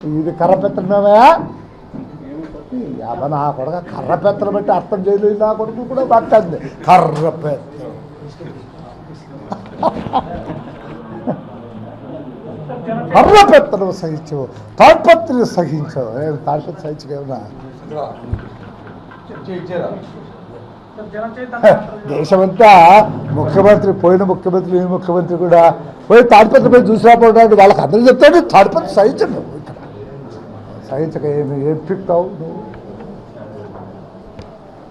ఇది కర్రపెత్తనమేమయా నా కొడుక కర్రపెత్తలు బట్టి అర్థం చేయలేదు. నా కొడుకు కూడా పట్టండి కర్రపెత్త కర్రపెత్తను సహించవు, తాడ్పత్రిని సహించవు. తాడ్పత్రి సహించగలనా? దేశమంతా ముఖ్యమంత్రి, పోయిన ముఖ్యమంత్రి, ఈ ముఖ్యమంత్రి కూడా పోయి తాడిపత్రి పోయి చూసి రాకపోవడానికి వాళ్ళకి అందరూ చెప్తాడు తాడిపత్రి సహించను. ఇక్కడ సహించక ఏం పిక్తావు నువ్వు?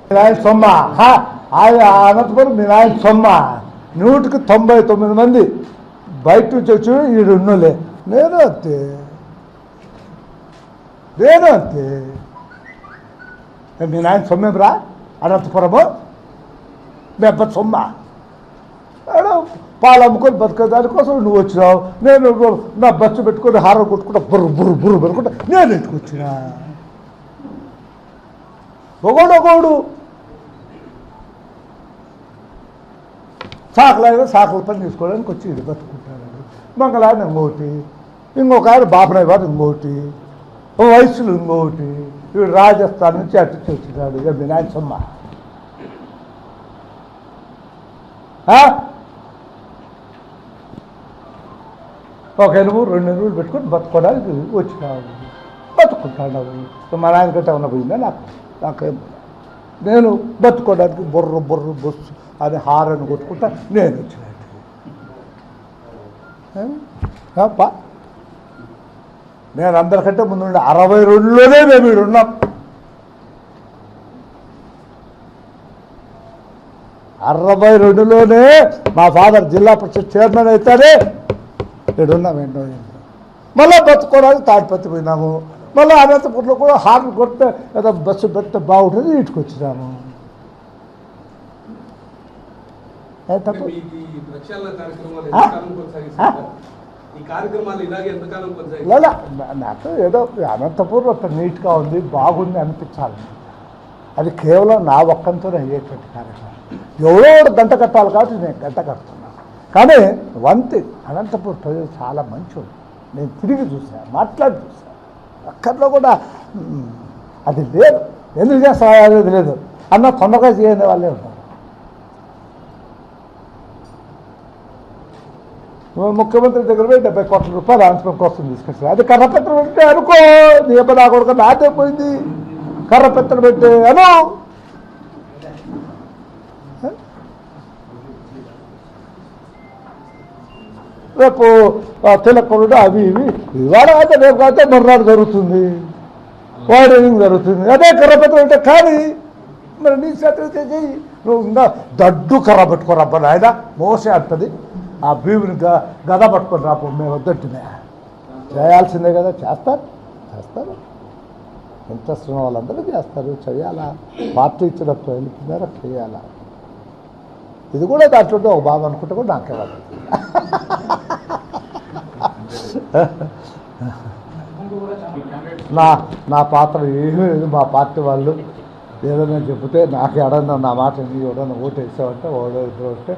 మీ నాయన సొమ్మ అనంతపురం, మీ నాయన సొమ్మ 199 మంది బయట నుంచి వచ్చి ఈడు ఉన్నోలే. నేను అంతే మీ నాయన సొమ్మేం రా అనంతపురము, మీ అబ్బ సొమ్మ. పాలు అమ్ముకొని బతికే దానికోసం నువ్వు వచ్చినావు. నేను నా బస్సు పెట్టుకొని హారం కొట్టుకుంటా బుర్రు బుర్రు బుర్రు పెట్టుకుంటా నేను ఇంటికి వచ్చినా. ఒకడు సాకుల పని తీసుకోవడానికి వచ్చి ఇది బతుకుంటాడు. మంగళాన్ని ఇంకోటి, ఇంకొక ఆయన బాపనాయ వారు ఇంకోటి, వయసులు ఇంకోటి. వీడు రాజస్థాన్ నుంచి అటు వచ్చినాడు. ఇక మీ నాయన సొమ్మ. ఒక 2 ఎనుగులు పెట్టుకొని బతుకోవడానికి వచ్చినావు, బతుకుంటాడు. మా నాయన కంటే ఏమన్నా పోయిందా? నాకేం నేను బతుకోవడానికి బొర్ర బొర్ర బొస్సు అని హారని కొట్టుకుంటా నేను వచ్చినట్టు. నేను అందరికంటే ముందు 62లోనే మేము ఉన్నాం. 62లోనే మా ఫాదర్ జిల్లా పరిషత్ చైర్మన్ అయితేనే ఇక్కడున్నాం. ఏంటో మళ్ళీ బతుకోవడానికి తాడిపత్రి పోయినాము. మళ్ళీ అనంతపురంలో కూడా హార్న్ కొడితే ఏదో బస్సు పెడితే బాగుంటుంది ఇంటికి వచ్చినాము. నాకు ఏదో అనంతపురం అంత నీట్గా ఉంది, బాగుంది అనిపించాలి. అది కేవలం నా ఒక్కంతో అయ్యేటువంటి కార్యక్రమం. ఎవరో గంట కట్టాలి కాబట్టి నేను గంట కడుతున్నాను. కానీ వంతి అనంతపురం ప్రజలు చాలా మంచివాడు. నేను తిరిగి చూశాను, మాట్లాడి చూశాను. అక్కర్లో కూడా అది లేదు. ఎందుకు చేస్తా అనేది లేదు అన్న తొందరగా చేయని వాళ్ళే ఉంటారు. ముఖ్యమంత్రి దగ్గర పోయి 70 కోట్ల రూపాయలు అనంతపురం కోసం తీసుకొచ్చారు. అది కర్రపెత్తలు పెడితే అనుకో, నీ నా కొడుకు నాదే పోయింది. కర్రపెత్తలు పెట్టే అను. రేపు తిలకముడు అవి ఇవి ఇవాళ అయితే రేపు కాకపోతే మర్నాడు జరుగుతుంది, వాడేనింగ్ జరుగుతుంది. అదే కర్రపెత్తలు అంటే కానీ మరి నీ చేతులు చెయ్యి. నువ్వు ఇంకా దడ్డు కర్ర పెట్టుకోరబ్బా నాయన మోసే అంటది. ఆ భీముని గద పట్టుకొని రాపు మేము వద్దట్టునే చేయాల్సిందే కదా. చేస్తారు ఇంట్రెస్ట్ ఉన్న వాళ్ళందరూ చేస్తారు. చేయాలా, పార్టీ ఇచ్చిన మేరకు చేయాలా. ఇది కూడా దాంట్లో ఒక బాగా అనుకుంటే కూడా నాకే వాళ్ళు నా పాత్ర ఏమీ లేదు. మా పార్టీ వాళ్ళు ఏదైనా చెబితే నాకు ఎడన్నా నా మాట ఎవడన్నా ఓటు వేసామంటే ఓడో ఇద్దరు వస్తే